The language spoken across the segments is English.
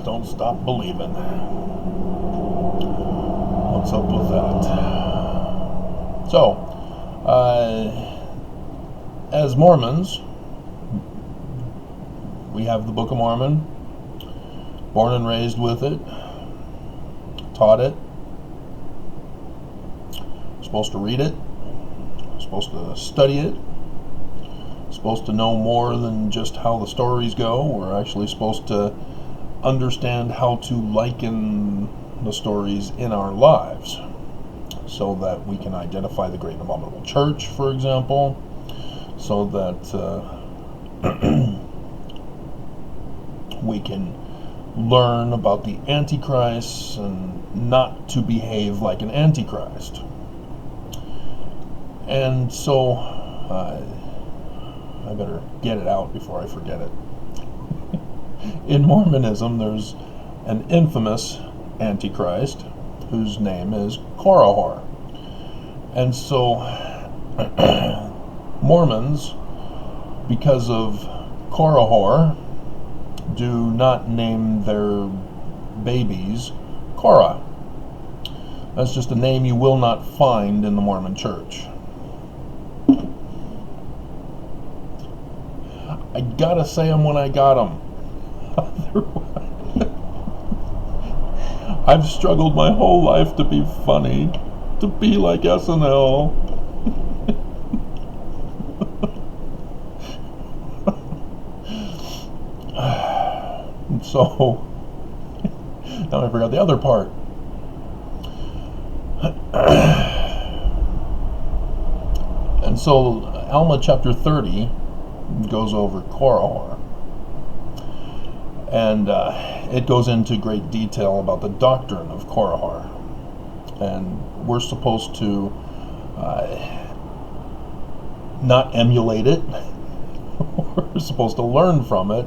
Don't stop believing. What's up with that? So, as Mormons, we have the Book of Mormon, born and raised with it, taught it, supposed to read it, supposed to study it, supposed to know more than just how the stories go. We're actually supposed to understand how to liken the stories in our lives so that we can identify the great and abominable church, for example, so that we can learn about the Antichrist and not to behave like an Antichrist. And so I better get it out before I forget it. In Mormonism, there's an infamous Antichrist whose name is Korihor. And so Mormons, because of Korihor, do not name their babies Korah. That's just a name you will not find in the Mormon Church. I gotta say them when I got them. I've struggled my whole life to be funny, to be like SNL. So, now I forgot the other part. And so, Alma chapter 30 goes over Korihor. And it goes into great detail about the doctrine of Korihor. And we're supposed to not emulate it. We're supposed to learn from it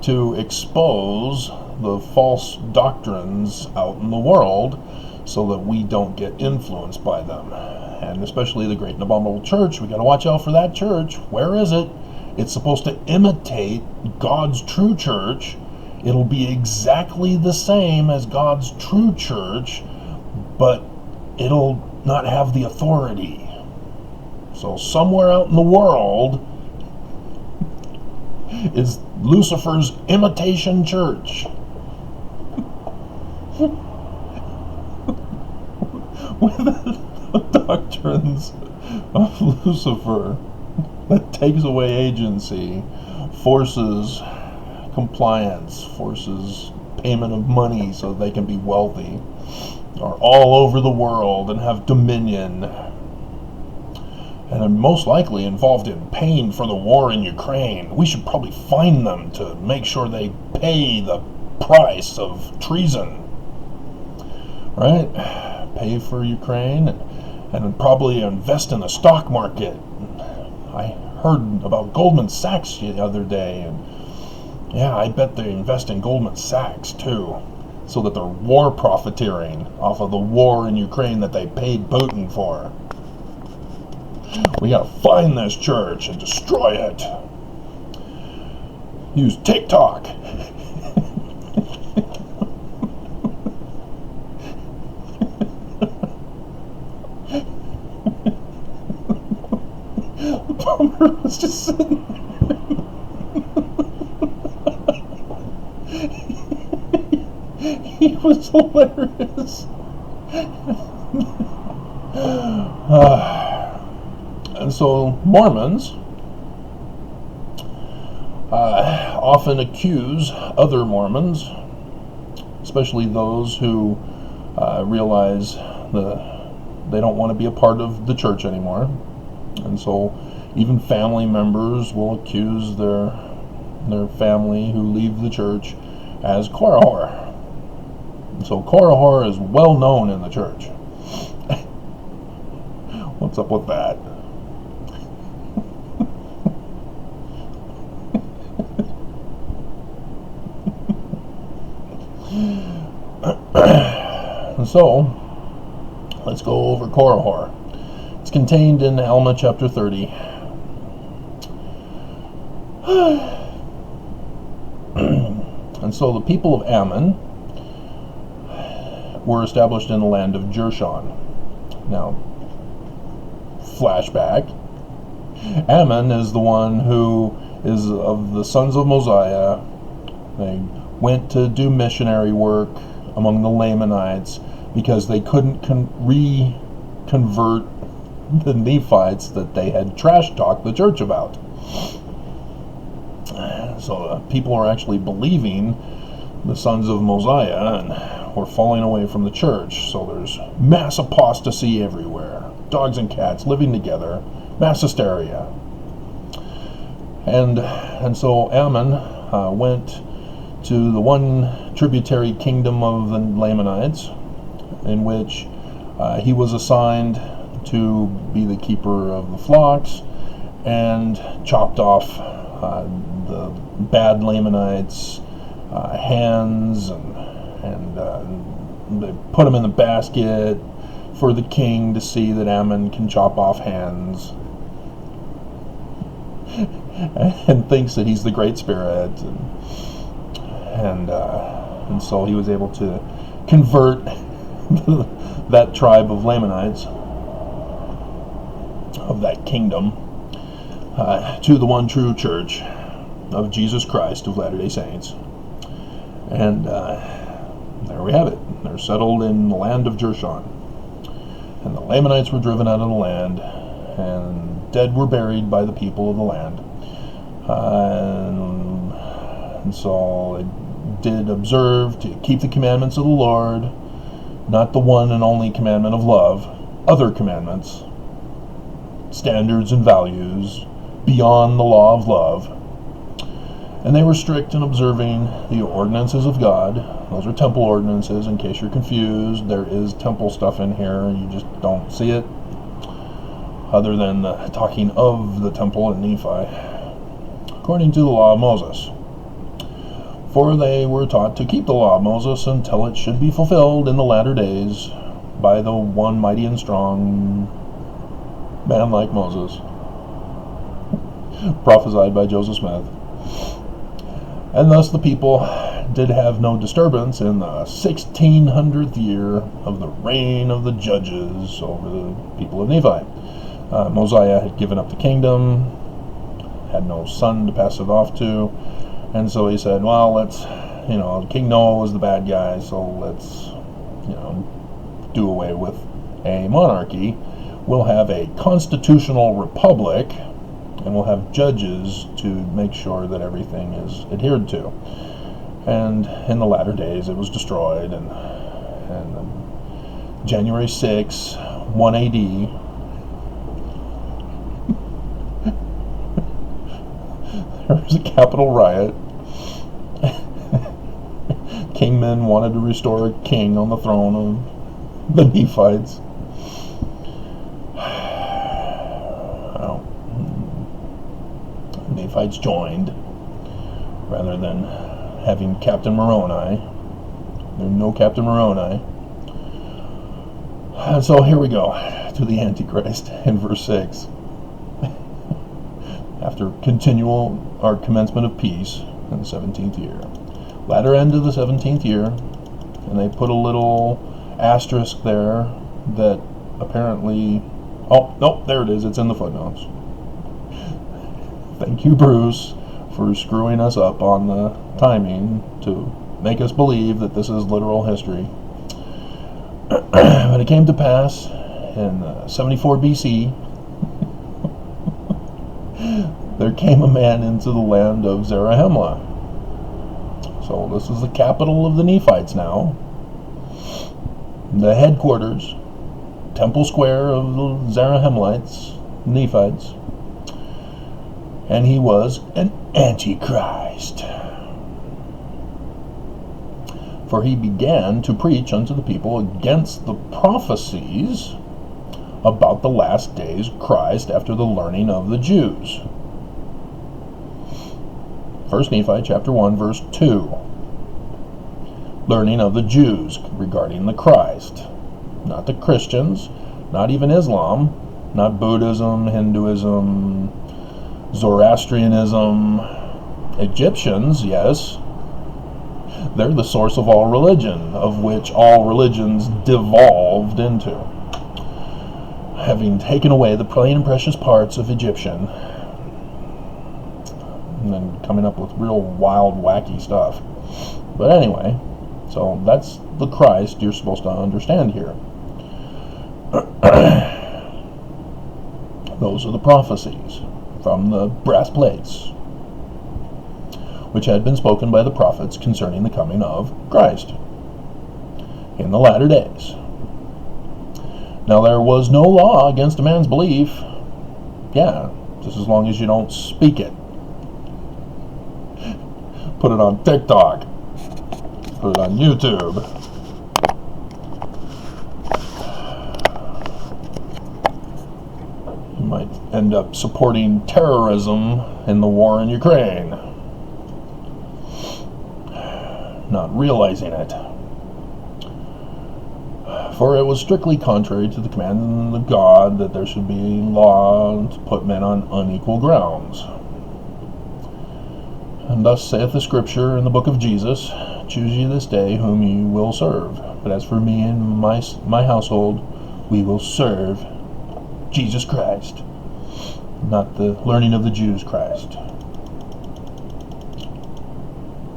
to expose the false doctrines out in the world so that we don't get influenced by them. And especially the great and abominable church, we got to watch out for that church. Where is it? It's supposed to imitate God's true church. It'll be exactly the same as God's true church, but it'll not have the authority. So somewhere out in the world is Lucifer's imitation church. With the doctrines of Lucifer that takes away agency, forces compliance, forces payment of money so they can be wealthy, are all over the world and have dominion, and are most likely involved in paying for the war in Ukraine. We should probably fine them to make sure they pay the price of treason, right? Pay for Ukraine and probably invest in the stock market. I heard about Goldman Sachs the other day, and yeah, I bet they invest in Goldman Sachs too, so that they're war profiteering off of the war in Ukraine that they paid Putin for. We gotta find this church and destroy it. Use TikTok. The plumber was just sitting there. He was hilarious. And so Mormons often accuse other Mormons, especially those who realize that they don't want to be a part of the church anymore. And so even family members will accuse their family who leave the church as Korihor. So Korihor is well known in the church. What's up with that? So, let's go over Korihor. It's contained in Alma chapter 30. And And so the people of Ammon were established in the land of Jershon. Now, flashback. Ammon is the one who is of the sons of Mosiah. They went to do missionary work among the Lamanites because they couldn't reconvert the Nephites that they had trash talked the church about. So people are actually believing the sons of Mosiah and were falling away from the church. So there's mass apostasy everywhere. Dogs and cats living together. Mass hysteria. And so Ammon went to the one tributary kingdom of the Lamanites, in which he was assigned to be the keeper of the flocks, and chopped off the bad Lamanites' hands, and they put them in the basket for the king to see that Ammon can chop off hands, and thinks that he's the Great Spirit, and so he was able to convert that tribe of Lamanites, of that kingdom, to the one true church of Jesus Christ of Latter-day Saints. And there we have it. They're settled in the land of Jershon. And the Lamanites were driven out of the land, and dead were buried by the people of the land. And so they did observe to keep the commandments of the Lord, not the one and only commandment of love, other commandments, standards and values beyond the law of love. And they were strict in observing the ordinances of God. Those are temple ordinances, in case you're confused. There is temple stuff in here, you just don't see it, other than talking of the temple in Nephi, according to the law of Moses. For they were taught to keep the law of Moses until it should be fulfilled in the latter days by the one mighty and strong man like Moses, prophesied by Joseph Smith. And thus the people did have no disturbance in the 1600th year of the reign of the judges over the people of Nephi. Mosiah had given up the kingdom, had no son to pass it off to, and so he said, well, let's, King Noah was the bad guy, so let's, do away with a monarchy. We'll have a constitutional republic, and we'll have judges to make sure that everything is adhered to. And in the latter days, it was destroyed, and January 6, 1 A.D., there was a capital riot. Kingmen wanted to restore a king on the throne of the Nephites. Nephites joined, rather than having Captain Moroni. There's no Captain Moroni. And so here we go to the Antichrist in verse 6. After commencement of peace in the 17th year. Latter end of the 17th year, and they put a little asterisk there that apparently, oh, no, there it is, it's in the footnotes. Thank you, Bruce, for screwing us up on the timing to make us believe that this is literal history. But it came to pass in 74 BC, there came a man into the land of Zarahemla. So this is the capital of the Nephites now. The headquarters, temple square of the Zarahemlites, Nephites. And he was an Antichrist. For he began to preach unto the people against the prophecies about the last days Christ after the learning of the Jews. 1 Nephi chapter 1 verse 2. Learning of the Jews regarding the Christ. Not the Christians, not even Islam, not Buddhism, Hinduism, Zoroastrianism, Egyptians, yes, They're the source of all religion, of which all religions devolved into. Having taken away the plain and precious parts of Egyptian, and then coming up with real wild, wacky stuff. But anyway, so that's the Christ you're supposed to understand here. Those are the prophecies from the brass plates, which had been spoken by the prophets concerning the coming of Christ in the latter days. Now there was no law against a man's belief, just as long as you don't speak it. Put it on TikTok, put it on YouTube. You might end up supporting terrorism in the war in Ukraine, not realizing it. For it was strictly contrary to the command of God that there should be law to put men on unequal grounds. And thus saith the Scripture in the book of Jesus, choose ye this day whom ye will serve. But as for me and my household, we will serve Jesus Christ, not the learning of the Jews Christ.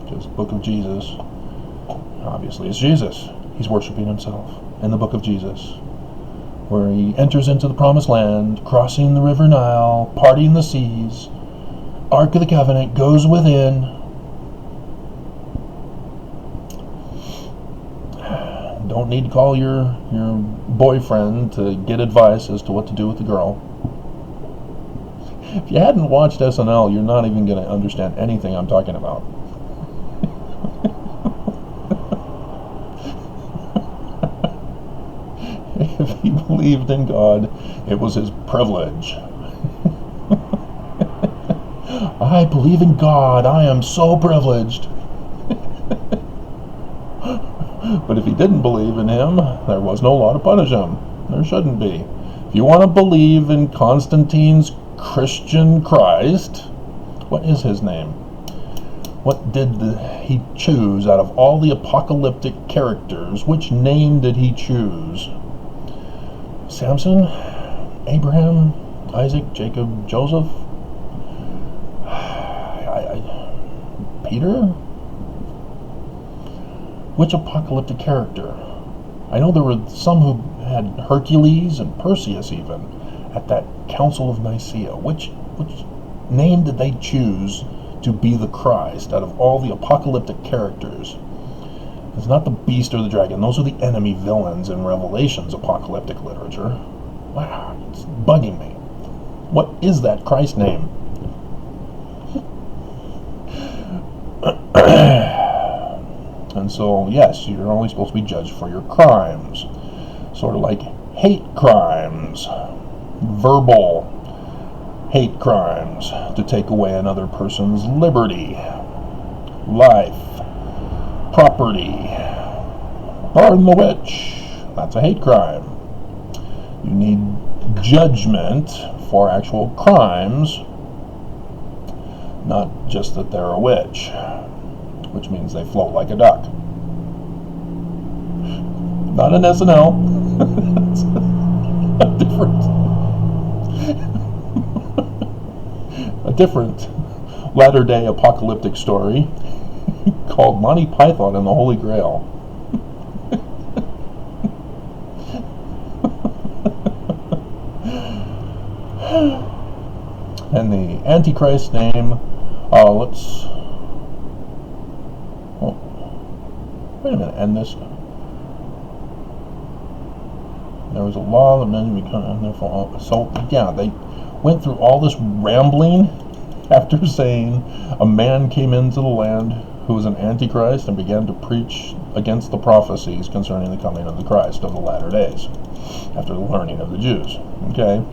Because the book of Jesus, obviously it's Jesus. He's worshiping himself in the book of Jesus, where he enters into the promised land, crossing the river Nile, parting the seas, Ark of the Covenant goes within. Don't need to call your boyfriend to get advice as to what to do with the girl. If you hadn't watched SNL, you're not even going to understand anything I'm talking about. If he believed in God, it was his privilege. I believe in God. I am so privileged. But if he didn't believe in him, there was no law to punish him. There shouldn't be. If you want to believe in Constantine's Christian Christ, what is his name? What did he choose out of all the apocalyptic characters? Which name did he choose? Samson? Abraham? Isaac? Jacob? Joseph? Peter? Which apocalyptic character? I know there were some who had Hercules and Perseus even at that Council of Nicaea. Which name did they choose to be the Christ out of all the apocalyptic characters? It's not the beast or the dragon. Those are the enemy villains in Revelation's apocalyptic literature. Wow, it's bugging me. What is that Christ name? And so, yes, you're only supposed to be judged for your crimes. Sort of like hate crimes. Verbal hate crimes to take away another person's liberty, life, property. Pardon the witch. That's a hate crime. You need judgment for actual crimes, not just that they're a witch, which means they float like a duck. Not an SNL. It's a different latter-day apocalyptic story called Monty Python and the Holy Grail. And the Antichrist name, wait a minute, and this, there was a law that men become, so yeah, they went through all this rambling after saying a man came into the land who was an Antichrist and began to preach against the prophecies concerning the coming of the Christ of the latter days, after the learning of the Jews. Okay?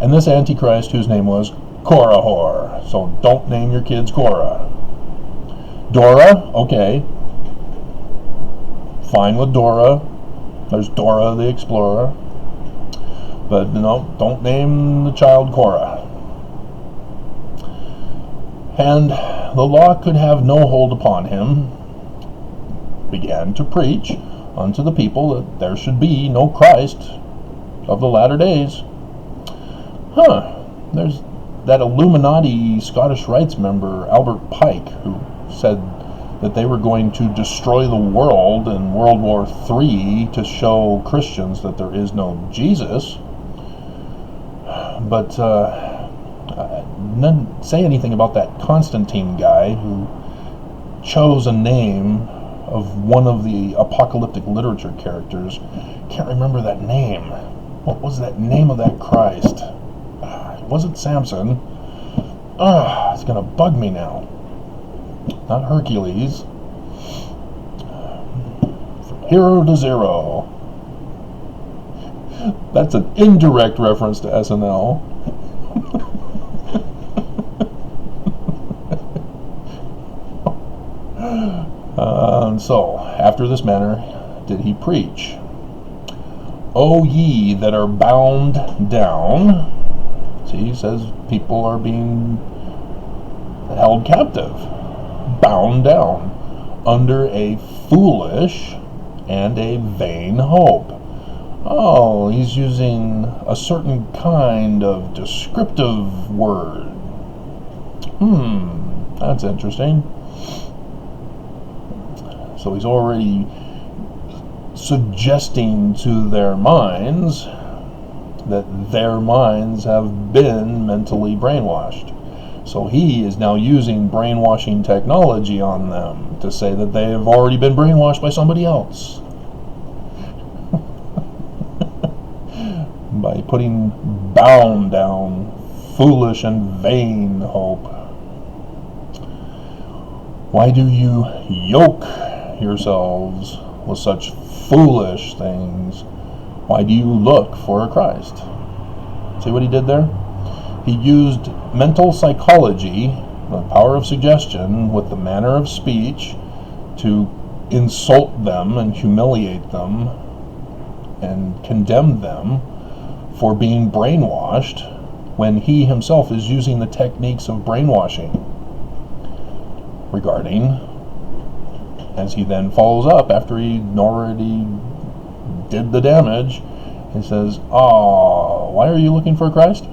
And this Antichrist, whose name was Korihor. So don't name your kids Korah. Dora, okay. Fine with Dora. There's Dora the Explorer. But no, don't name the child Korah. And the law could have no hold upon him, began to preach unto the people that there should be no Christ of the latter days. There's that Illuminati Scottish Rites member, Albert Pike, who said that they were going to destroy the world in World War III to show Christians that there is no Jesus. But none say anything about that Constantine guy who chose a name of one of the apocalyptic literature characters. Can't remember that name. What was that name of that Christ? It wasn't Samson. It's gonna bug me now. Not Hercules. From hero to zero. That's an indirect reference to SNL. And so, after this manner did he preach. O ye that are bound down. See, he says people are being held captive, bound down, under a foolish and a vain hope. Oh, he's using a certain kind of descriptive word. That's interesting. So he's already suggesting to their minds that their minds have been mentally brainwashed. So he is now using brainwashing technology on them to say that they have already been brainwashed by somebody else. By putting bound down, foolish and vain hope. Why do you yoke yourselves with such foolish things? Why do you look for a Christ? See what he did there? He used mental psychology, the power of suggestion, with the manner of speech to insult them and humiliate them and condemn them for being brainwashed, when he himself is using the techniques of brainwashing regarding, as he then follows up after he already did the damage, he says, why are you looking for Christ?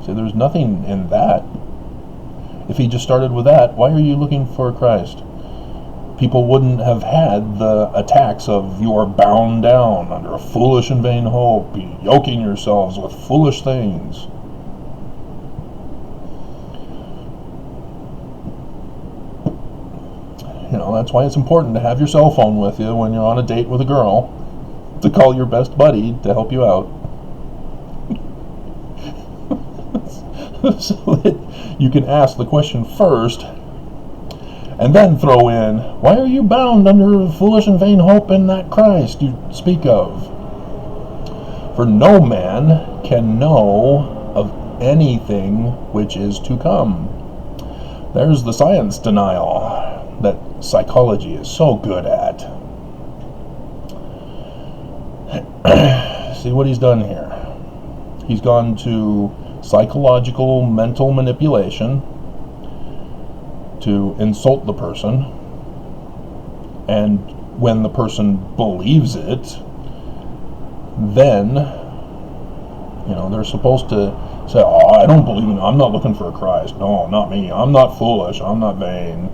See, there's nothing in that. If he just started with that, why are you looking for Christ? People wouldn't have had the attacks of you are bound down under a foolish and vain hope, yoking yourselves with foolish things. You know, that's why it's important to have your cell phone with you when you're on a date with a girl, to call your best buddy to help you out. So that you can ask the question first, and then throw in, why are you bound under foolish and vain hope in that Christ you speak of? For no man can know of anything which is to come. There's the science denial that psychology is so good at. See what he's done here? He's gone to psychological mental manipulation to insult the person, and when the person believes it, then they're supposed to say, I don't believe in it, I'm not looking for a Christ, no, not me, I'm not foolish, I'm not vain,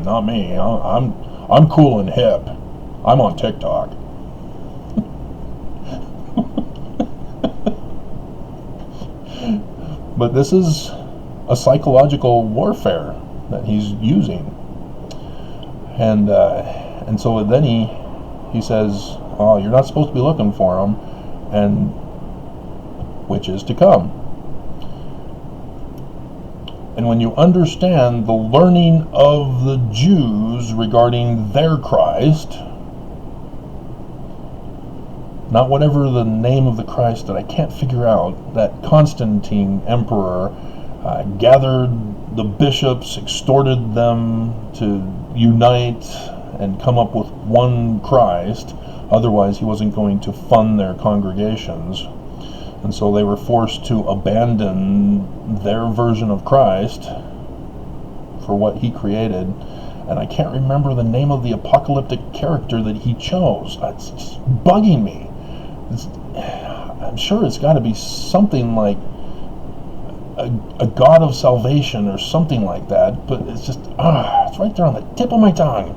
not me, I'm cool and hip, I'm on TikTok. But this is a psychological warfare that he's using, and so then he says, you're not supposed to be looking for him, and which is to come. And when you understand the learning of the Jews regarding their Christ, not whatever the name of the Christ that I can't figure out, that Constantine emperor gathered the bishops, extorted them to unite and come up with one Christ, otherwise he wasn't going to fund their congregations. And so they were forced to abandon their version of Christ for what he created. And I can't remember the name of the apocalyptic character that he chose. It's just bugging me. I'm sure it's got to be something like a god of salvation or something like that, but it's just, it's right there on the tip of my tongue.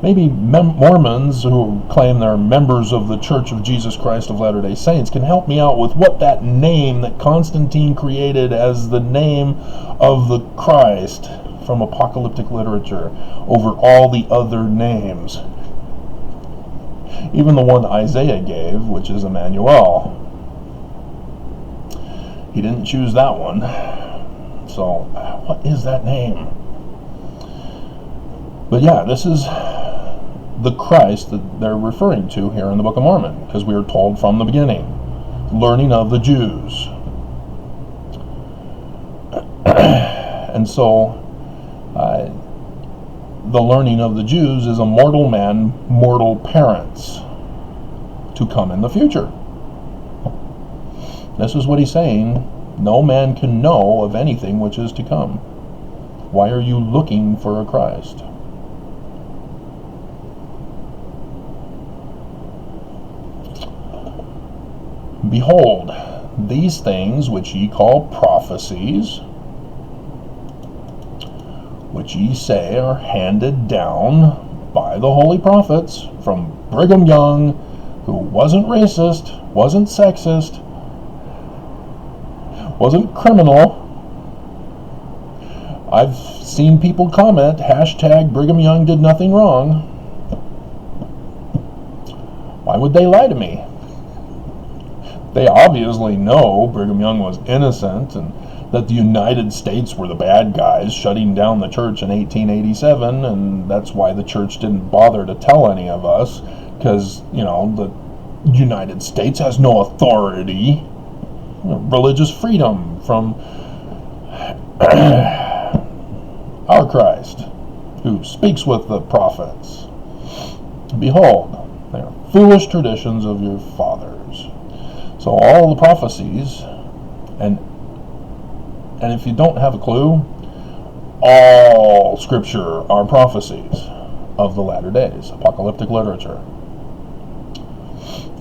Maybe Mormons who claim they're members of the Church of Jesus Christ of Latter-day Saints can help me out with what that name that Constantine created as the name of the Christ from apocalyptic literature over all the other names. Even the one Isaiah gave, which is Emmanuel. He didn't choose that one. So, what is that name? But yeah, this is the Christ that they're referring to here in the Book of Mormon, because we are told from the beginning, learning of the Jews. And so, the learning of the Jews is a mortal man, mortal parents to come in the future. This is what he's saying. No man can know of anything which is to come. Why are you looking for a Christ? Behold, these things which ye call prophecies, which ye say are handed down by the holy prophets from Brigham Young, who wasn't racist, wasn't sexist, wasn't criminal. I've seen people comment, hashtag Brigham Young did nothing wrong. Why would they lie to me? They obviously know Brigham Young was innocent and that the United States were the bad guys shutting down the church in 1887, and that's why the church didn't bother to tell any of us, because, you know, the United States has no authority. Religious freedom from our Christ, who speaks with the prophets. Behold, they are foolish traditions of your fathers. So all the prophecies, and if you don't have a clue, all Scripture are prophecies of the latter days, apocalyptic literature.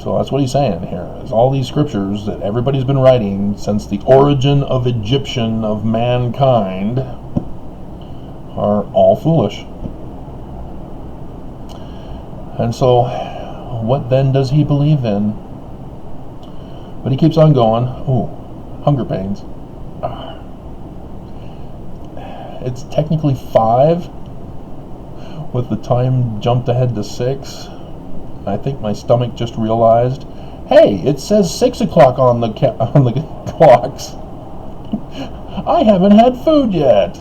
So that's what he's saying here, is all these Scriptures that everybody's been writing since the origin of Egyptian of mankind are all foolish. And so, what then does he believe in? But he keeps on going. Ooh, hunger pains. It's technically 5, with the time jumped ahead to 6. I think my stomach just realized, hey, it says 6 o'clock on the clocks. I haven't had food yet.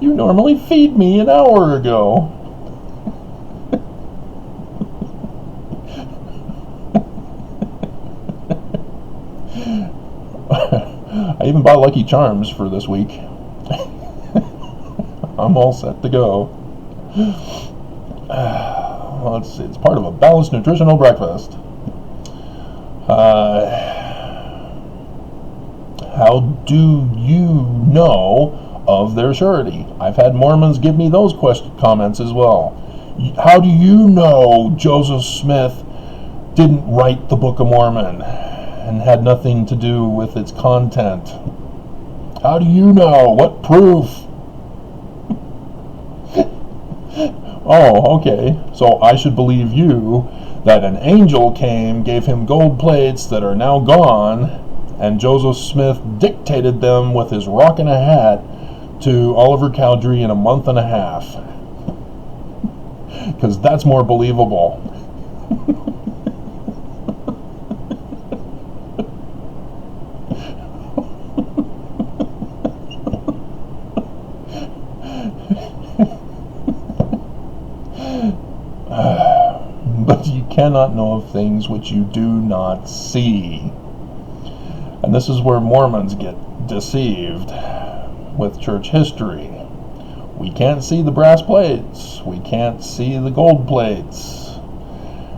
You normally feed me an hour ago. I even bought Lucky Charms for this week. I'm all set to go. Let's see, it's part of a balanced nutritional breakfast. How do you know of their surety? I've had Mormons give me those comments as well. How do you know Joseph Smith didn't write the Book of Mormon and had nothing to do with its content? How do you know? What proof? Oh, okay. So I should believe you that an angel came, gave him gold plates that are now gone, and Joseph Smith dictated them with his rock and a hat to Oliver Cowdery in a month and a half. Because that's more believable. But you cannot know of things which you do not see. And this is where Mormons get deceived with church history. We can't see the brass plates. We can't see the gold plates.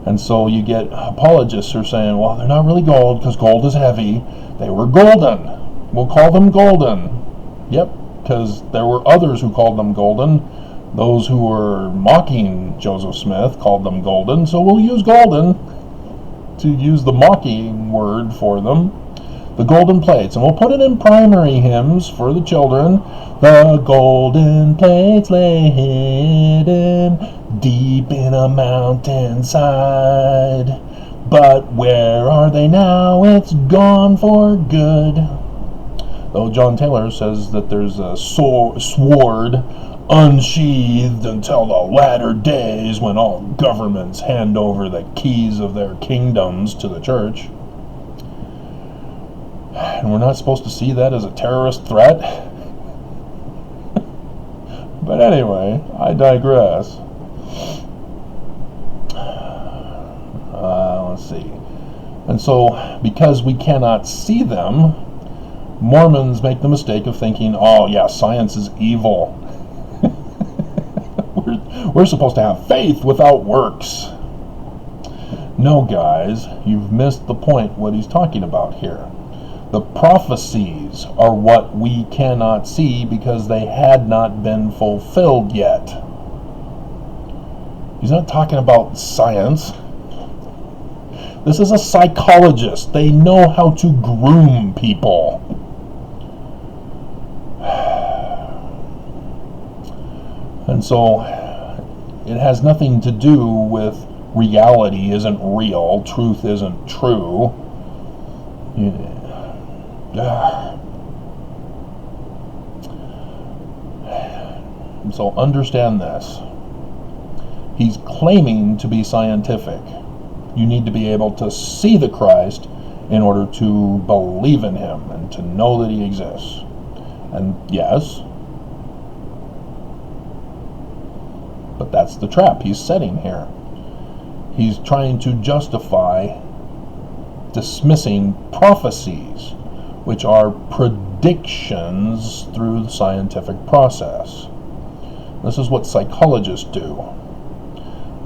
And so you get apologists who are saying, well, they're not really gold because gold is heavy. They were golden. We'll call them golden. Yep, because there were others who called them golden. Those who were mocking Joseph Smith called them golden, so we'll use golden to use the mocking word for them. The golden plates, and we'll put it in primary hymns for the children. The golden plates lay hidden deep in a mountainside, but where are they now? It's gone for good. Though John Taylor says that there's a sword unsheathed until the latter days when all governments hand over the keys of their kingdoms to the church. And we're not supposed to see that as a terrorist threat. But anyway, I digress. Let's see. And so, because we cannot see them, Mormons make the mistake of thinking, oh yeah, science is evil. We're supposed to have faith without works. No, guys, you've missed the point what he's talking about here. The prophecies are what we cannot see because they had not been fulfilled yet. He's not talking about science. This is a psychologist. They know how to groom people. And so it has nothing to do with reality isn't real, truth isn't true. So understand this. He's claiming to be scientific. You need to be able to see the Christ in order to believe in him and to know that he exists. And yes, but that's the trap he's setting here. He's trying to justify dismissing prophecies, which are predictions through the scientific process. This is what psychologists do.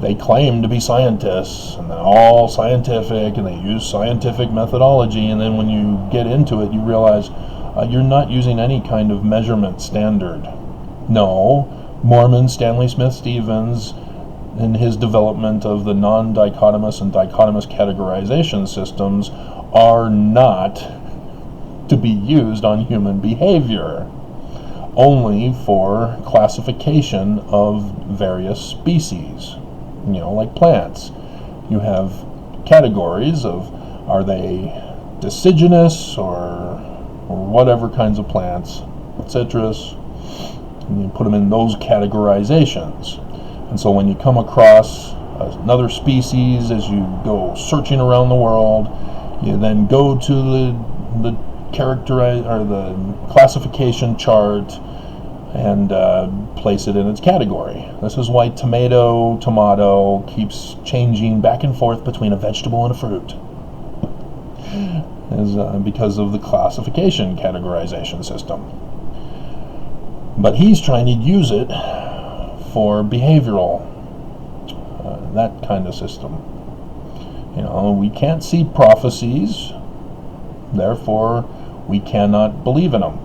They claim to be scientists, and they're all scientific, and they use scientific methodology, and then when you get into it, you realize you're not using any kind of measurement standard. No, Mormon Stanley Smith Stevens, in his development of the non-dichotomous and dichotomous categorization systems, are not to be used on human behavior, only for classification of various species. Like plants. You have categories of, are they deciduous or whatever kinds of plants, citrus, and you put them in those categorizations. And so when you come across another species as you go searching around the world, you then go to the classification chart and place it in its category. This is why tomato keeps changing back and forth between a vegetable and a fruit. Is because of the classification categorization system. But he's trying to use it for behavioral, that kind of system. We can't see prophecies, therefore we cannot believe in them.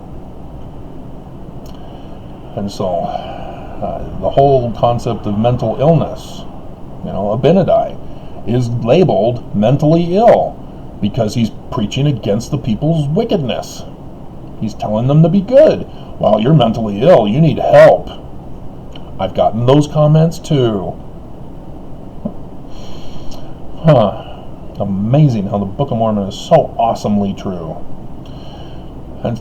And so the whole concept of mental illness, Abinadi, is labeled mentally ill because he's preaching against the people's wickedness. He's telling them to be good. Well, you're mentally ill, you need help. I've gotten those comments too. Amazing how the Book of Mormon is so awesomely true. And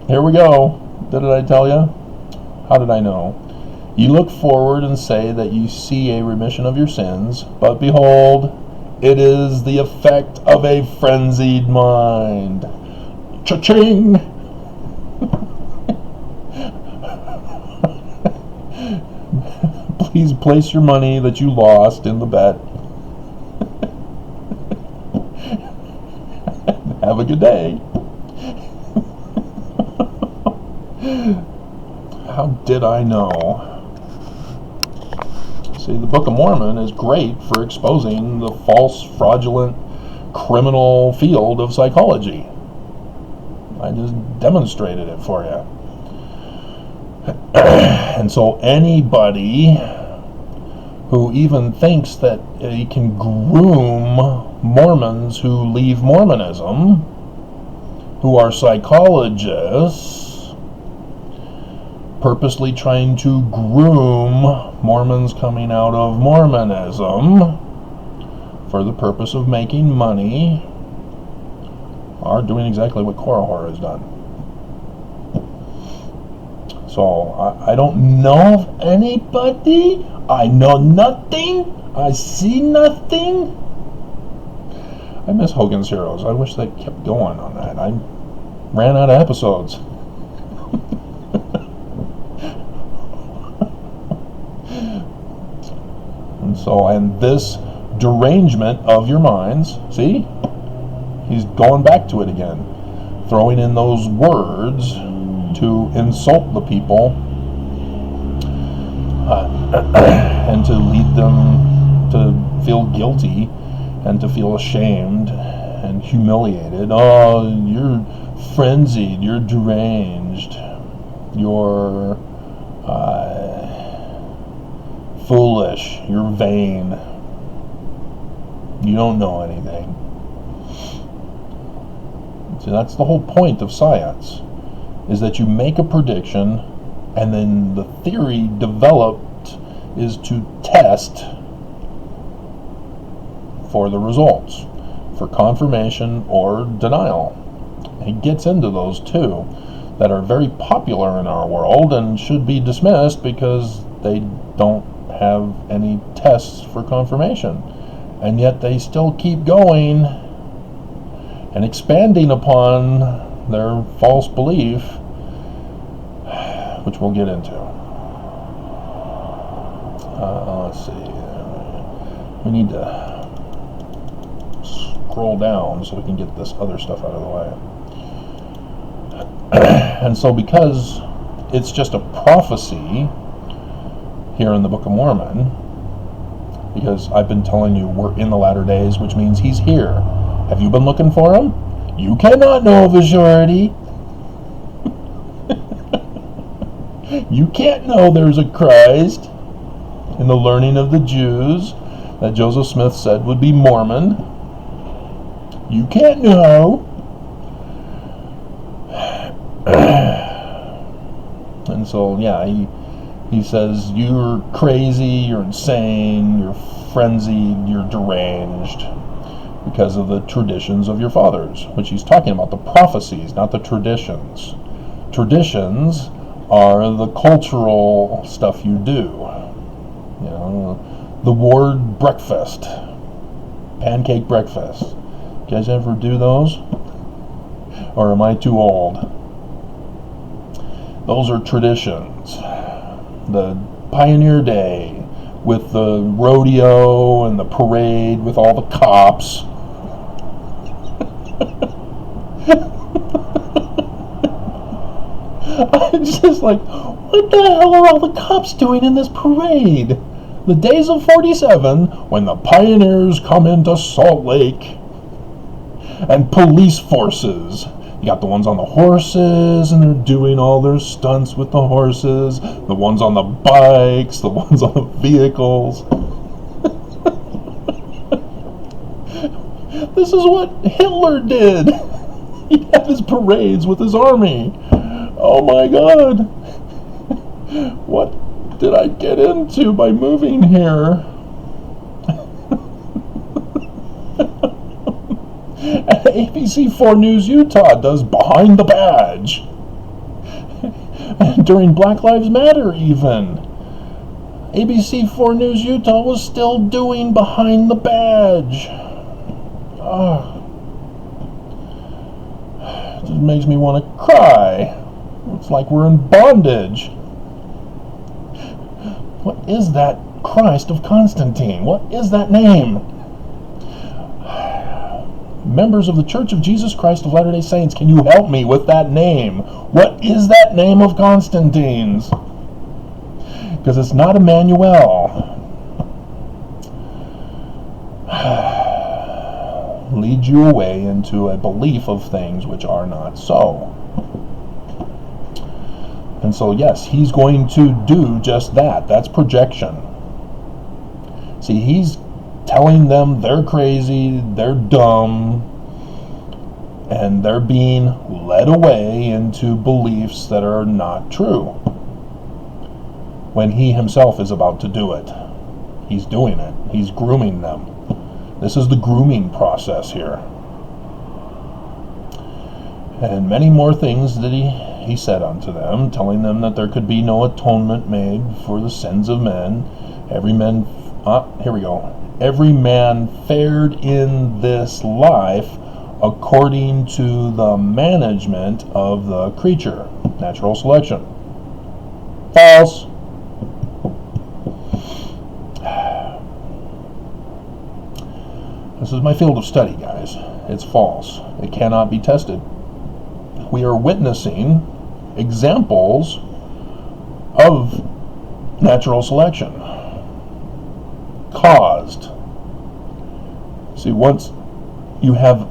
here we go. Did I tell you? How did I know? You look forward and say that you see a remission of your sins, but behold, it is the effect of a frenzied mind. Cha-ching! Please place your money that you lost in the bet. Have a good day. How did I know? See, the Book of Mormon is great for exposing the false, fraudulent, criminal field of psychology. just demonstrated it for you. And so anybody who even thinks that he can groom Mormons who leave Mormonism, who are psychologists, purposely trying to groom Mormons coming out of Mormonism for the purpose of making money, are doing exactly what Korihor has done. So I don't know of anybody. I know nothing. I see nothing. I miss Hogan's Heroes. I wish they kept going on that. I ran out of episodes. And this derangement of your minds, see? He's going back to it again, throwing in those words to insult the people and to lead them to feel guilty and to feel ashamed and humiliated. Oh, you're frenzied, you're deranged, you're foolish, you're vain, you don't know anything. So that's the whole point of science, is that you make a prediction and then the theory developed is to test for the results, for confirmation or denial. He gets into those two that are very popular in our world and should be dismissed because they don't have any tests for confirmation, and yet they still keep going and expanding upon their false belief, which we'll get into. Let's see. We need to scroll down so we can get this other stuff out of the way. And so because it's just a prophecy here in the Book of Mormon, because I've been telling you we're in the latter days, which means he's here. Have you been looking for him? You cannot know of a surety. You can't know there's a Christ in the learning of the Jews that Joseph Smith said would be Mormon. You can't know. And so, yeah, he says, you're crazy, you're insane, you're frenzied, you're deranged because of the traditions of your fathers, which he's talking about the prophecies, not the traditions. Traditions are the cultural stuff you do. You know, the ward breakfast, pancake breakfast. You guys ever do those? Or am I too old? Those are traditions. The Pioneer Day with the rodeo and the parade with all the cops. I'm just like, what the hell are all the cops doing in this parade? The days of 47, when the pioneers come into Salt Lake, and police forces. You got the ones on the horses, and they're doing all their stunts with the horses. The ones on the bikes, the ones on the vehicles. This is what Hitler did. He'd have his parades with his army. Oh my God. What did I get into by moving here? And ABC4 News Utah does Behind the Badge. And during Black Lives Matter even, ABC4 News Utah was still doing Behind the Badge. It just makes me want to cry. It's like we're in bondage. What is that Christ of Constantine? What is that name? Members of the Church of Jesus Christ of Latter-day Saints, can you help me with that name? What is that name of Constantine's? Because it's not Emmanuel. Lead you away into a belief of things which are not so. And so, yes, he's going to do just that. That's projection. See, he's telling them they're crazy, they're dumb, and they're being led away into beliefs that are not true, when he himself is about to do it. He's doing it. He's grooming them. This is the grooming process here. And many more things that he said unto them, telling them that there could be no atonement made for the sins of men. Every man fared in this life according to the management of the creature. Natural selection. False. This is my field of study, guys. It's false. It cannot be tested. We are witnessing examples of natural selection caused. See, once you have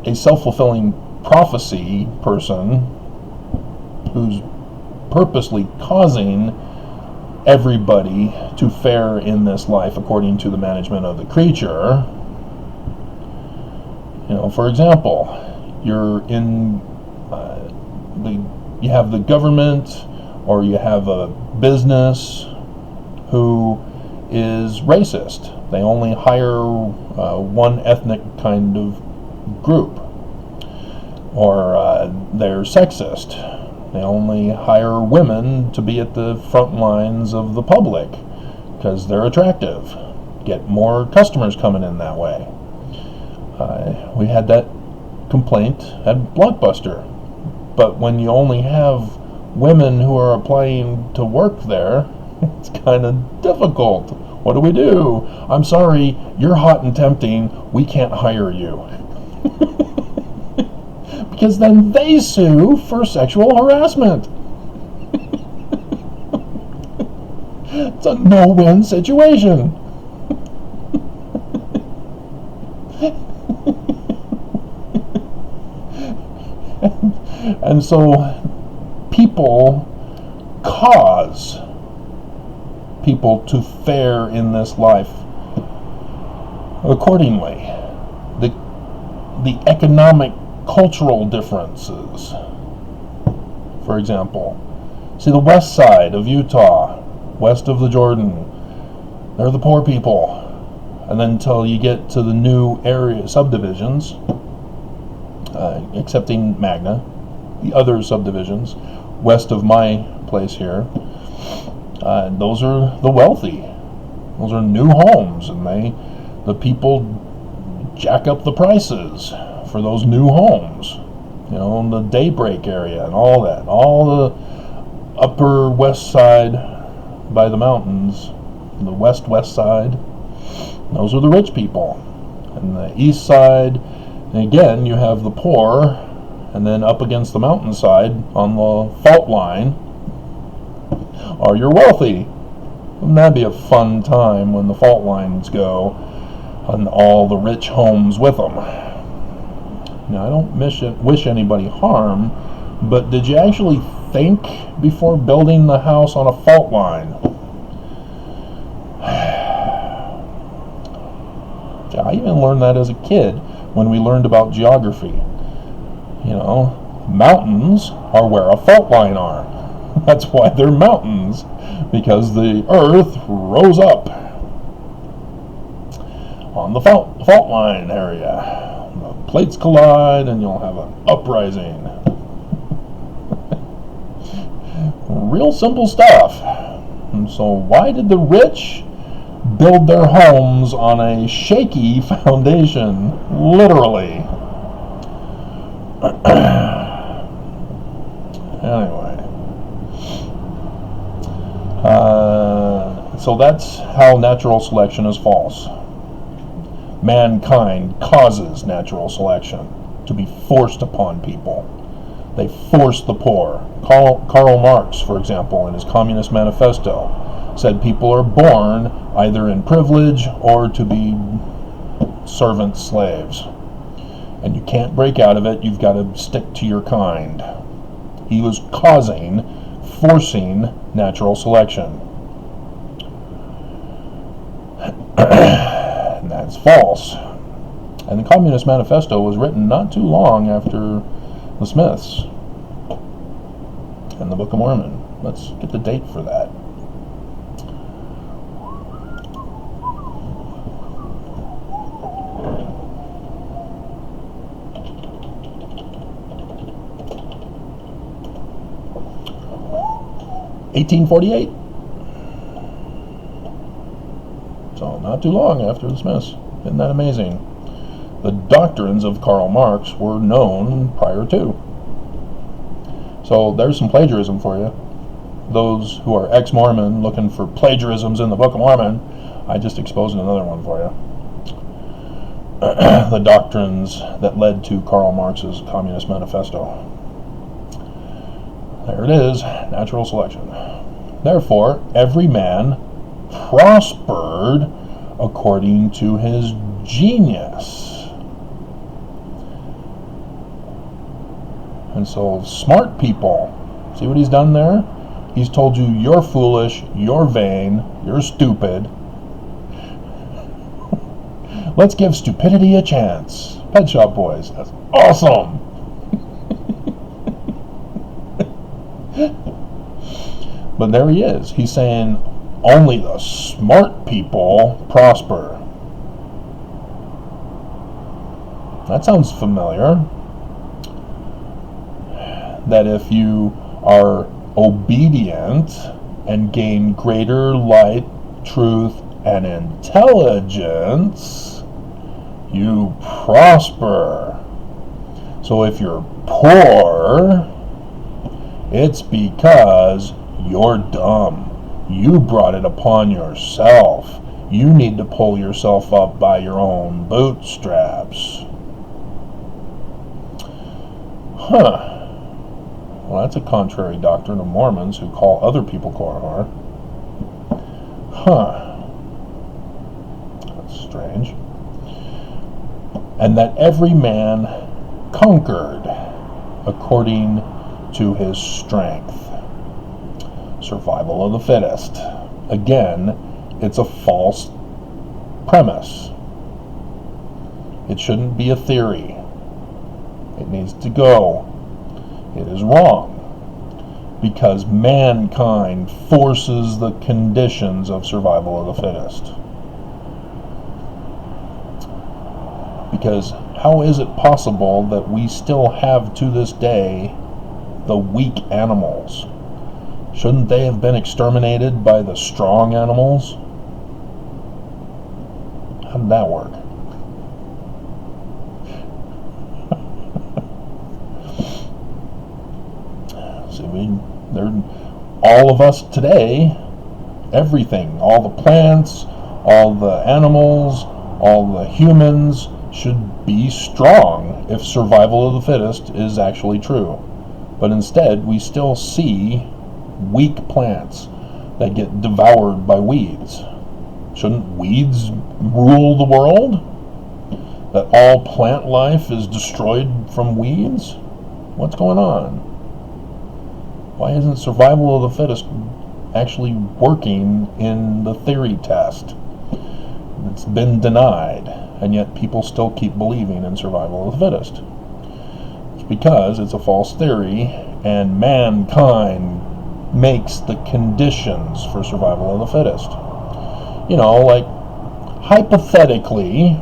a self-fulfilling prophecy person who's purposely causing everybody to fare in this life according to the management of the creature, for example, you're in you have the government, or you have a business who is racist. They only hire one ethnic kind of group. Or they're sexist. They only hire women to be at the front lines of the public because they're attractive. Get more customers coming in that way. We had that complaint at Blockbuster. But when you only have women who are applying to work there, it's kind of difficult. What do? I'm sorry, you're hot and tempting. We can't hire you. Because then they sue for sexual harassment. It's a no-win situation. And so people cause people to fare in this life accordingly. The economic, cultural differences, for example. See, the west side of Utah, west of the Jordan, they're the poor people. And then until you get to the new area subdivisions, excepting Magna, the other subdivisions west of my place here, those are the wealthy. Those are new homes, and the people jack up the prices for those new homes. In the Daybreak area and all that. All the upper west side by the mountains, the west side, those are the rich people. And the east side, and again, you have the poor, and then up against the mountainside on the fault line are your wealthy. Wouldn't that be a fun time when the fault lines go and all the rich homes with them? Now, I don't wish anybody harm, but did you actually think before building the house on a fault line? I even learned that as a kid when we learned about geography. Mountains are where a fault line are. That's why they're mountains, because the earth rose up on the fault line area. The plates collide and you'll have an uprising. Real simple stuff. And so why did the rich build their homes on a shaky foundation? Literally. Anyway. So that's how natural selection is false. Mankind causes natural selection to be forced upon people. They force the poor. Karl Marx, for example, in his Communist Manifesto, said people are born either in privilege or to be servant slaves. And you can't break out of it. You've got to stick to your kind. He was causing forcing natural selection. And that's false. And the Communist Manifesto was written not too long after the Smiths and the Book of Mormon. Let's get the date for that. (1848). So not too long after the Smiths. Isn't that amazing? The doctrines of Karl Marx were known prior to. So there's some plagiarism for you. Those who are ex-Mormon looking for plagiarisms in the Book of Mormon, I just exposed another one for you. The doctrines that led to Karl Marx's Communist Manifesto. There it is, natural selection. Therefore, every man prospered according to his genius. And so smart people, see what he's done there? He's told you you're foolish, you're vain, you're stupid. Let's give stupidity a chance. Pet Shop Boys, that's awesome. But there he is. He's saying only the smart people prosper. That sounds familiar. That if you are obedient and gain greater light, truth, and intelligence, you prosper. So if you're poor, it's because you're dumb. You brought it upon yourself. You need to pull yourself up by your own bootstraps. Huh. Well, that's a contrary doctrine of Mormons who call other people Korihor. Huh. That's strange. And that every man conquered according to his strength. Survival of the fittest. Again, it's a false premise. It shouldn't be a theory. It needs to go. It is wrong. Because mankind forces the conditions of survival of the fittest. Because how is it possible that we still have to this day the weak animals? Shouldn't they have been exterminated by the strong animals? How did that work? See, all of us today, everything, all the plants, all the animals, all the humans should be strong if survival of the fittest is actually true. But instead, we still see weak plants that get devoured by weeds. Shouldn't weeds rule the world? That all plant life is destroyed from weeds? What's going on? Why isn't survival of the fittest actually working in the theory test? It's been denied, and yet people still keep believing in survival of the fittest. It's because it's a false theory, and mankind makes the conditions for survival of the fittest. You know, like, hypothetically,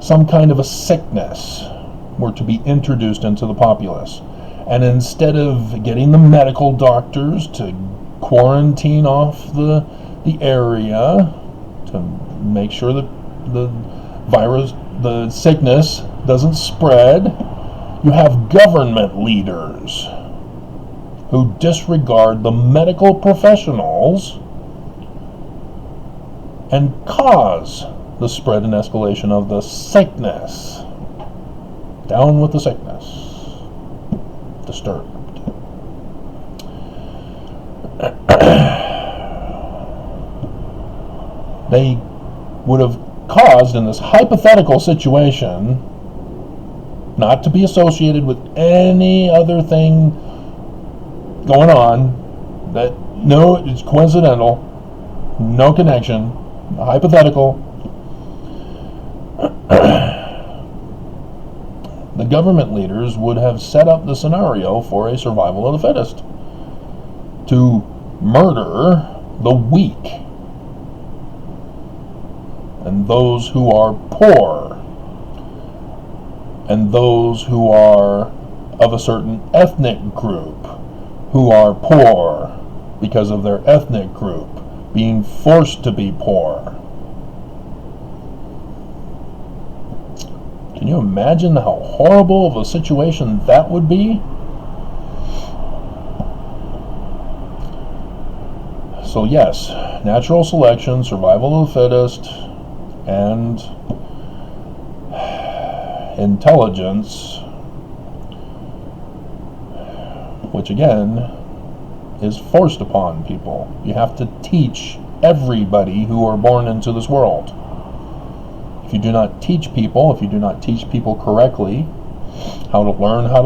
some kind of a sickness were to be introduced into the populace. And instead of getting the medical doctors to quarantine off the area to make sure that the virus, the sickness doesn't spread, you have government leaders who disregard the medical professionals and cause the spread and escalation of the sickness. Down with the sickness. Disturbed. They would have caused, in this hypothetical situation, not to be associated with any other thing going on that, no, it's coincidental, no connection, hypothetical. The government leaders would have set up the scenario for a survival of the fittest, to murder the weak and those who are poor and those who are of a certain ethnic group who are poor because of their ethnic group being forced to be poor. Can you imagine how horrible of a situation that would be? So yes, natural selection, survival of the fittest, and intelligence, which again is forced upon people. You have to teach everybody who are born into this world. If you do not teach people, if you do not teach people correctly how to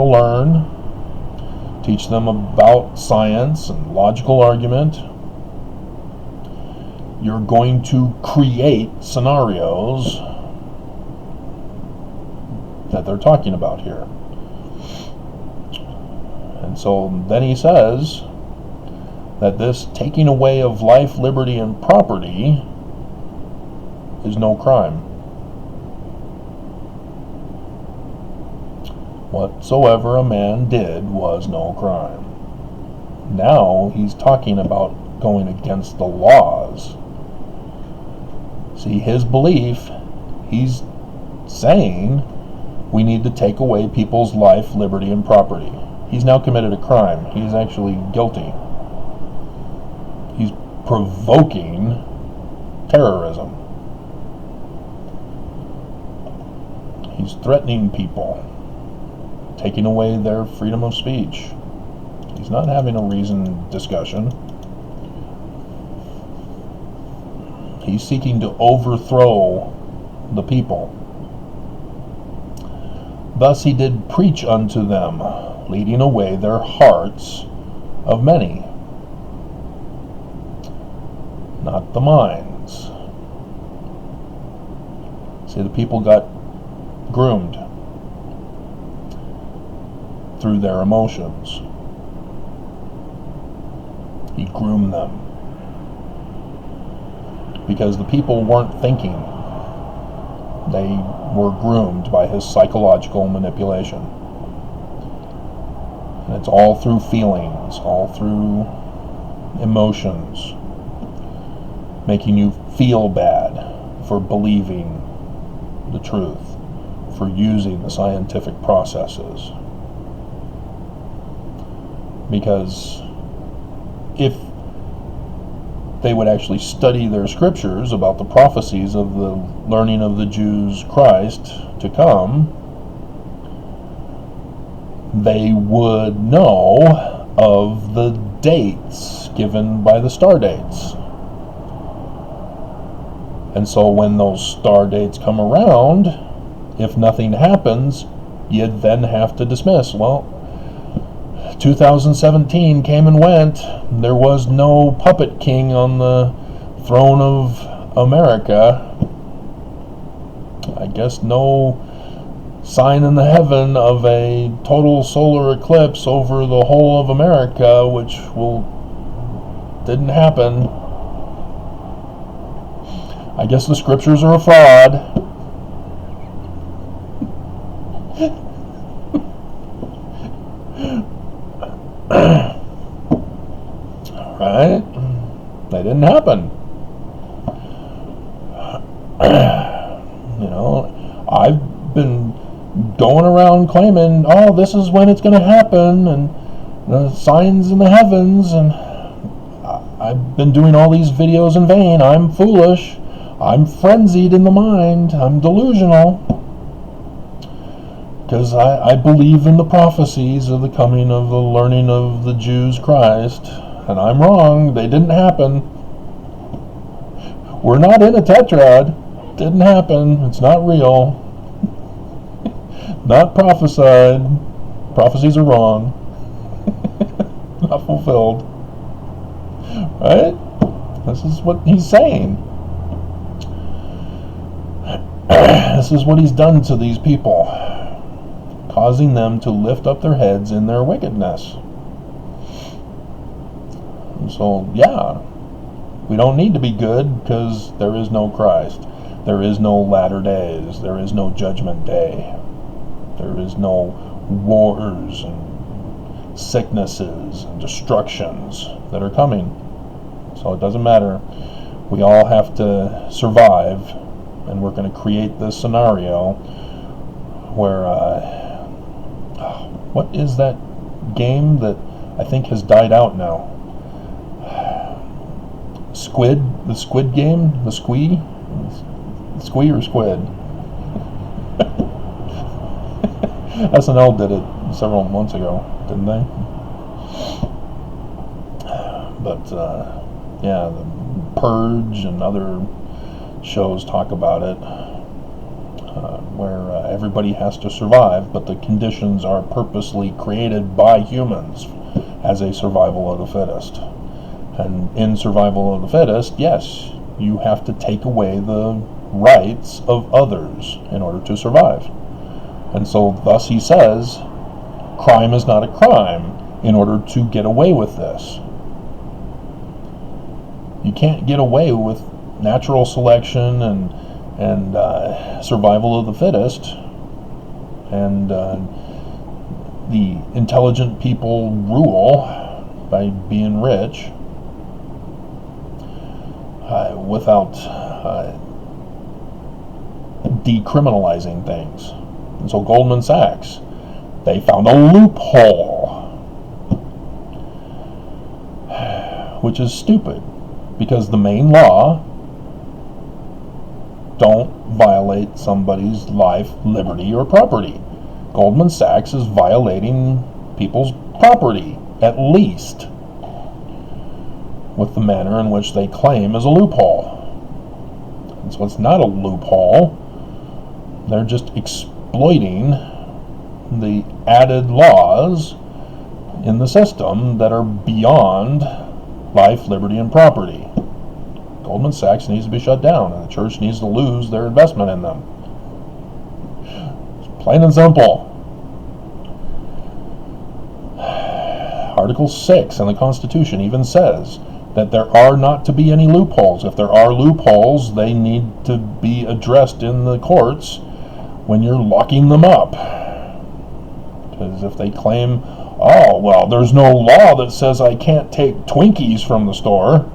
learn, teach them about science and logical argument, you're going to create scenarios that they're talking about here. And so then he says that this taking away of life, liberty, and property is no crime. Whatsoever a man did was no crime. Now he's talking about going against the laws. See, his belief, he's saying we need to take away people's life, liberty, and property. He's now committed a crime. He's actually guilty. He's provoking terrorism. He's threatening people, taking away their freedom of speech. He's not having a reasoned discussion. He's seeking to overthrow the people. Thus he did preach unto them, leading away their hearts of many, not the minds. See, the people got groomed through their emotions. He groomed them because the people weren't thinking. They were groomed by his psychological manipulation. And it's all through feelings, all through emotions, making you feel bad for believing the truth, for using the scientific processes. Because if they would actually study their scriptures about the prophecies of the learning of the Jews Christ to come, they would know of the dates given by the star dates. And so when those star dates come around, if nothing happens, you'd then have to dismiss, well, 2017 came and went. There was no puppet king on the throne of America. I guess no sign in the heaven of a total solar eclipse over the whole of America, which didn't happen. I guess the scriptures are a fraud. Right? They didn't happen. I've been going around claiming, oh, this is when it's going to happen, and the signs in the heavens, and I've been doing all these videos in vain. I'm foolish. I'm frenzied in the mind. I'm delusional. Because I believe in the prophecies of the coming of the learning of the Jews Christ. And I'm wrong. They didn't happen. We're not in a tetrad. Didn't happen. It's not real. Not prophesied. Prophecies are wrong. not fulfilled. Right? This is what he's saying. This is what he's done to these people, causing them to lift up their heads in their wickedness. And so, yeah, we don't need to be good because there is no Christ. There is no latter days. There is no judgment day. There is no wars and sicknesses and destructions that are coming. So it doesn't matter. We all have to survive, and we're going to create this scenario where, what is that game that I think has died out now? The Squid Game? The Squee? Squee or Squid? SNL did it several months ago, didn't they? But, yeah, the Purge and other shows talk about it, where everybody has to survive, but the conditions are purposely created by humans as a survival of the fittest. And in survival of the fittest, yes, you have to take away the rights of others in order to survive. And so thus he says, crime is not a crime in order to get away with this. You can't get away with natural selection and survival of the fittest, and the intelligent people rule by being rich without decriminalizing things. And so Goldman Sachs, they found a loophole, which is stupid, because the main law, don't violate somebody's life, liberty, or property. Goldman Sachs is violating people's property, at least, with the manner in which they claim is a loophole. And so it's not a loophole. They're just exploiting the added laws in the system that are beyond life, liberty, and property. Goldman Sachs needs to be shut down, and the church needs to lose their investment in them. It's plain and simple. Article 6 in the Constitution even says that there are not to be any loopholes. If there are loopholes, they need to be addressed in the courts when you're locking them up. Because if they claim, oh, well, there's no law that says I can't take Twinkies from the store,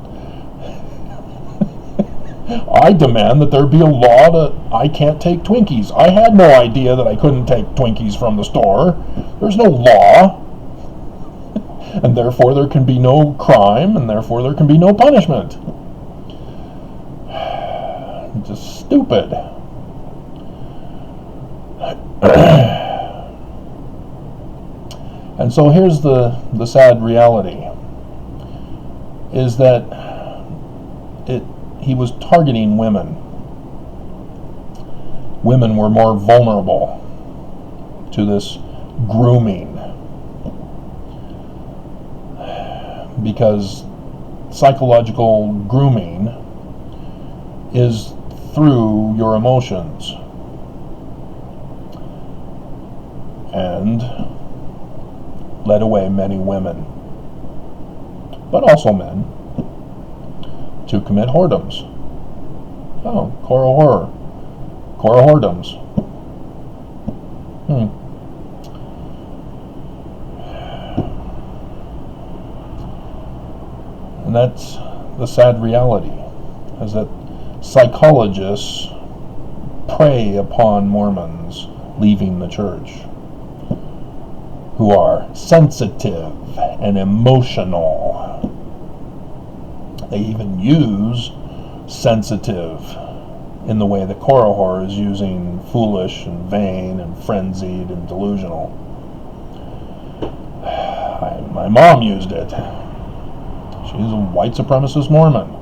I demand that there be a law that I can't take Twinkies. I had no idea that I couldn't take Twinkies from the store. There's no law. And therefore there can be no crime, and therefore there can be no punishment. Just stupid. And so here's the sad reality, is that he was targeting women. Women were more vulnerable to this grooming, because psychological grooming is through your emotions, and led away many women, but also men, to commit whoredoms. Oh, Korihor. Korihordoms. And that's the sad reality, is that psychologists prey upon Mormons leaving the church, who are sensitive and emotional. They even use sensitive in the way that Korihor is using foolish and vain and frenzied and delusional. My mom used it. She's a white supremacist Mormon,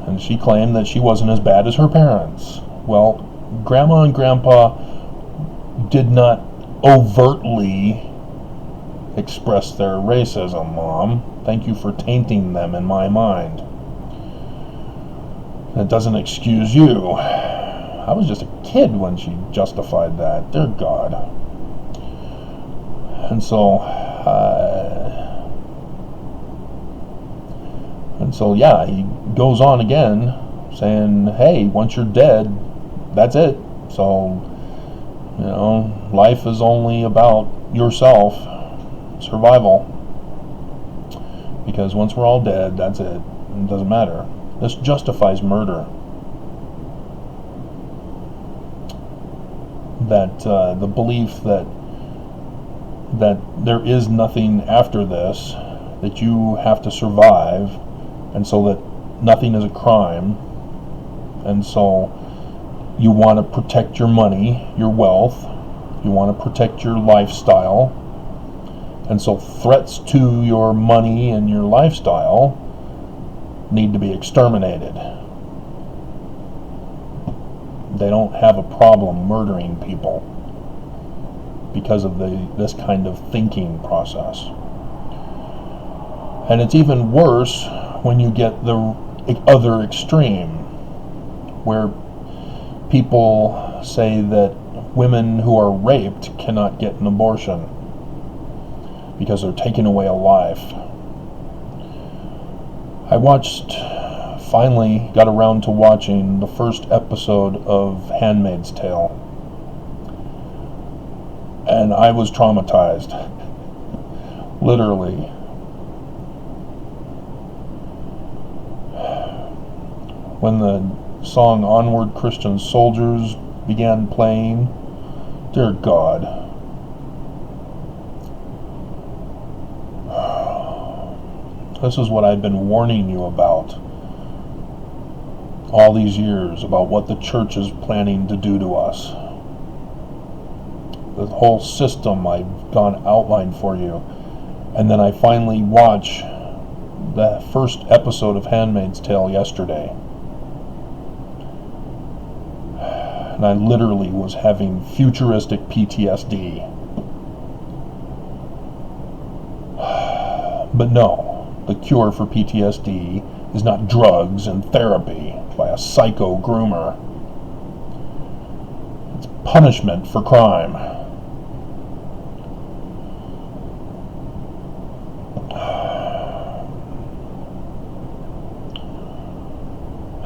and she claimed that she wasn't as bad as her parents. Well, Grandma and Grandpa did not overtly express their racism, Mom. Thank you for tainting them in my mind. That doesn't excuse you. I was just a kid when she justified that. Dear God. And so, yeah, he goes on again, saying, hey, once you're dead, that's it. So, life is only about yourself, survival. Because once we're all dead, that's it. It doesn't matter. This justifies murder. That the belief that there is nothing after this, that you have to survive, and so that nothing is a crime, and so you want to protect your money, your wealth, you want to protect your lifestyle, and so threats to your money and your lifestyle need to be exterminated. They don't have a problem murdering people because of this kind of thinking process. And it's even worse when you get the other extreme, where people say that women who are raped cannot get an abortion because they're taking away a life. I finally got around to watching the first episode of Handmaid's Tale, and I was traumatized, literally. When the song Onward Christian Soldiers began playing, dear God. This is what I've been warning you about all these years, about what the church is planning to do to us. The whole system I've outlined for you. And then I finally watched the first episode of Handmaid's Tale yesterday. And I literally was having futuristic PTSD. But no. The cure for PTSD is not drugs and therapy by a psycho groomer. It's punishment for crime.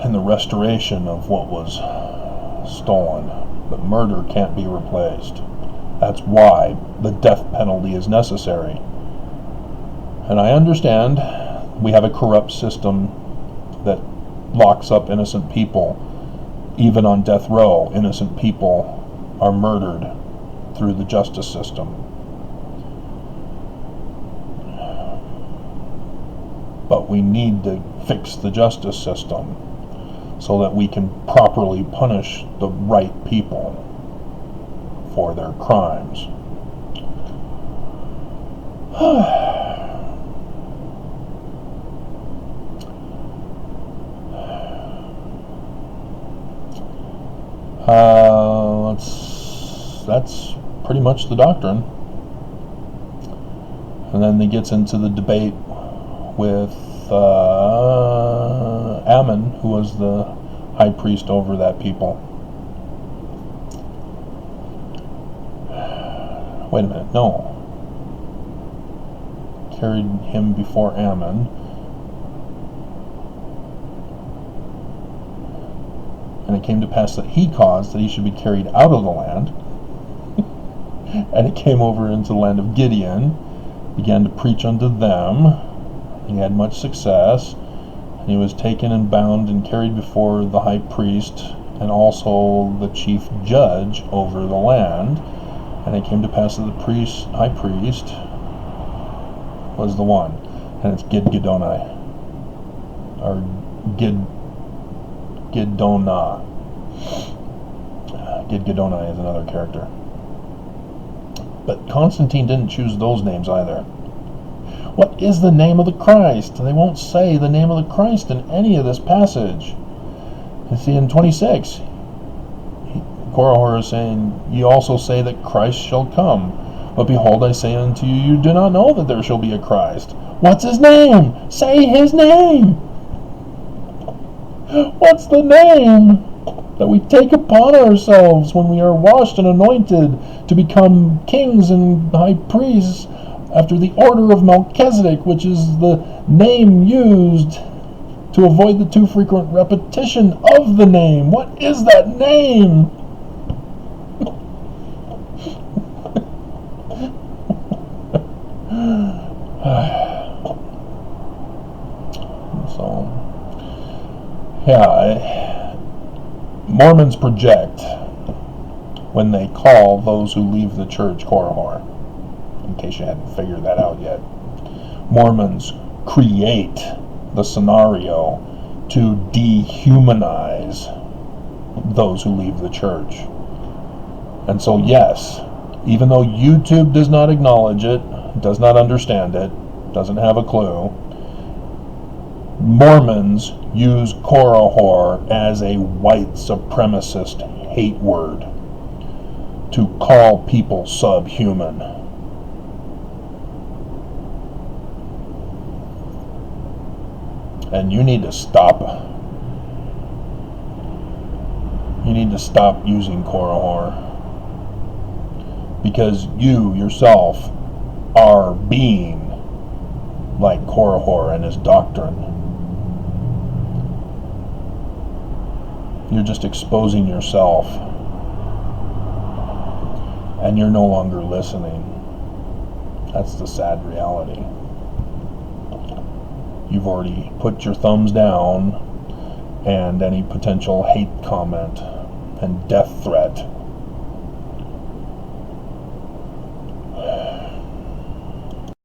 And the restoration of what was stolen. But murder can't be replaced. That's why the death penalty is necessary. And I understand we have a corrupt system that locks up innocent people. Even on death row, innocent people are murdered through the justice system. But we need to fix the justice system so that we can properly punish the right people for their crimes. That's pretty much the doctrine. And then he gets into the debate with Ammon, who was the high priest over that people. Wait a minute, no. Carried him before Ammon. And it came to pass that he caused that he should be carried out of the land. And it came over into the land of Gideon, began to preach unto them. He had much success. And he was taken and bound and carried before the high priest and also the chief judge over the land. And it came to pass that the high priest was the one. And it's Gidgidoni. Or Gidgidona. Gidgidoni is another character. But Constantine didn't choose those names either. What is the name of the Christ? They won't say the name of the Christ in any of this passage. You see, in 26, Korihor is saying, "Ye also say that Christ shall come. But behold, I say unto you, you do not know that there shall be a Christ. What's his name? Say his name. What's the name that we take upon ourselves when we are washed and anointed to become kings and high priests after the order of Melchizedek, which is the name used to avoid the too frequent repetition of the name? What is that name? So, yeah, Mormons project when they call those who leave the church Korihor. In case you hadn't figured that out yet, Mormons create the scenario to dehumanize those who leave the church. And so, yes, even though YouTube does not acknowledge it, does not understand it, doesn't have a clue, Mormons use Korihor as a white supremacist hate word to call people subhuman. And you need to stop. You need to stop using Korihor, because you yourself are being like Korihor and his doctrine. You're just exposing yourself, and you're no longer listening. That's the sad reality. You've already put your thumbs down, and any potential hate comment and death threat